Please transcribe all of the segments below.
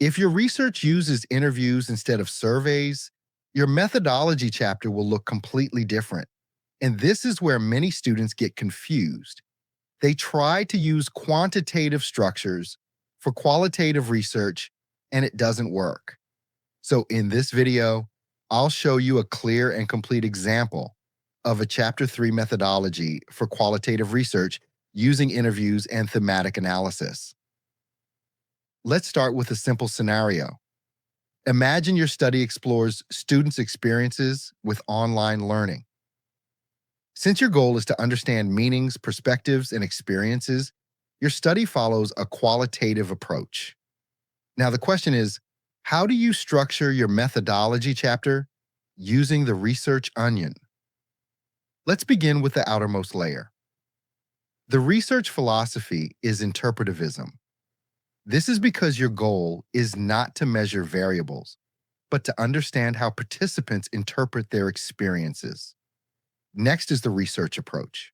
If your research uses interviews instead of surveys, your methodology chapter will look completely different. And this is where many students get confused. They try to use quantitative structures for qualitative research, and it doesn't work. So in this video, I'll show you a clear and complete example of a Chapter 3 methodology for qualitative research using interviews and thematic analysis. Let's start with a simple scenario. Imagine your study explores students' experiences with online learning. Since your goal is to understand meanings, perspectives, and experiences, your study follows a qualitative approach. Now, the question is, how do you structure your methodology chapter using the research onion? Let's begin with the outermost layer. The research philosophy is interpretivism. This is because your goal is not to measure variables, but to understand how participants interpret their experiences. Next is the research approach.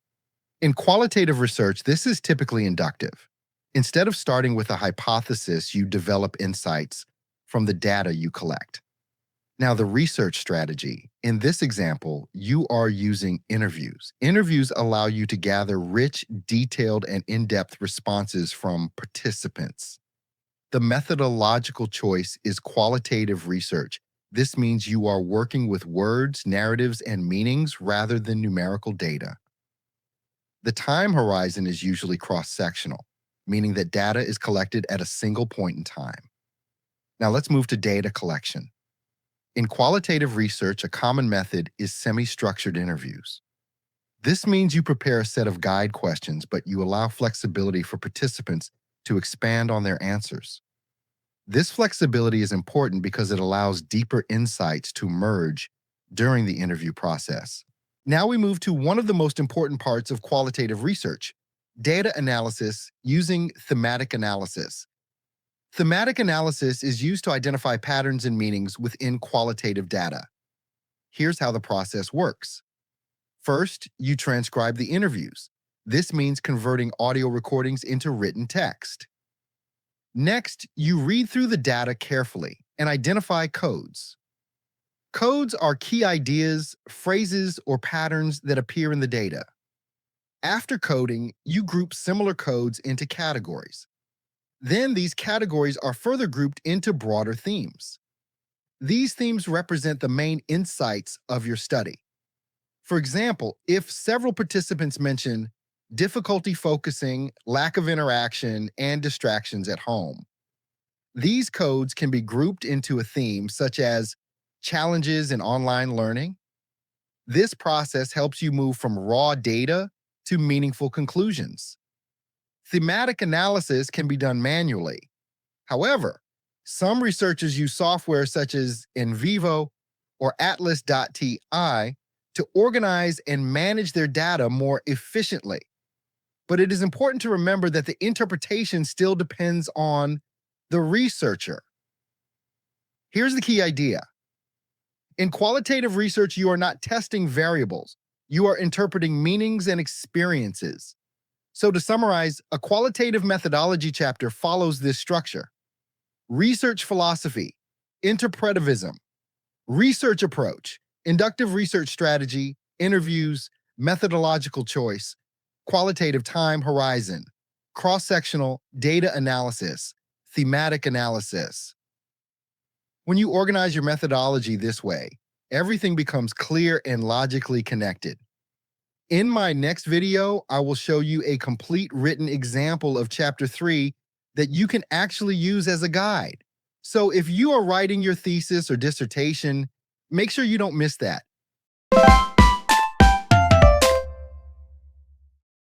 In qualitative research, this is typically inductive. Instead of starting with a hypothesis, you develop insights from the data you collect. Now, the research strategy. In this example, you are using interviews. Interviews allow you to gather rich, detailed, and in-depth responses from participants. The methodological choice is qualitative research. This means you are working with words, narratives, and meanings rather than numerical data. The time horizon is usually cross-sectional, meaning that data is collected at a single point in time. Now let's move to data collection. In qualitative research, a common method is semi-structured interviews. This means you prepare a set of guide questions, but you allow flexibility for participants to expand on their answers. This flexibility is important because it allows deeper insights to emerge during the interview process. Now we move to one of the most important parts of qualitative research, data analysis using thematic analysis. Thematic analysis is used to identify patterns and meanings within qualitative data. Here's how the process works. First, you transcribe the interviews. This means converting audio recordings into written text. Next, you read through the data carefully and identify codes. Codes are key ideas, phrases, or patterns that appear in the data. After coding, you group similar codes into categories. Then these categories are further grouped into broader themes. These themes represent the main insights of your study. For example, if several participants mention difficulty focusing, lack of interaction, and distractions at home, these codes can be grouped into a theme such as challenges in online learning. This process helps you move from raw data to meaningful conclusions. Thematic analysis can be done manually. However, some researchers use software such as NVivo or Atlas.ti to organize and manage their data more efficiently. But it is important to remember that the interpretation still depends on the researcher. Here's the key idea. In qualitative research, you are not testing variables. You are interpreting meanings and experiences. So to summarize, a qualitative methodology chapter follows this structure. Research philosophy, interpretivism, research approach, inductive research strategy, interviews, methodological choice, qualitative time horizon, cross-sectional data analysis, thematic analysis. When you organize your methodology this way, everything becomes clear and logically connected. In my next video, I will show you a complete written example of Chapter 3 that you can actually use as a guide. So if you are writing your thesis or dissertation, make sure you don't miss that.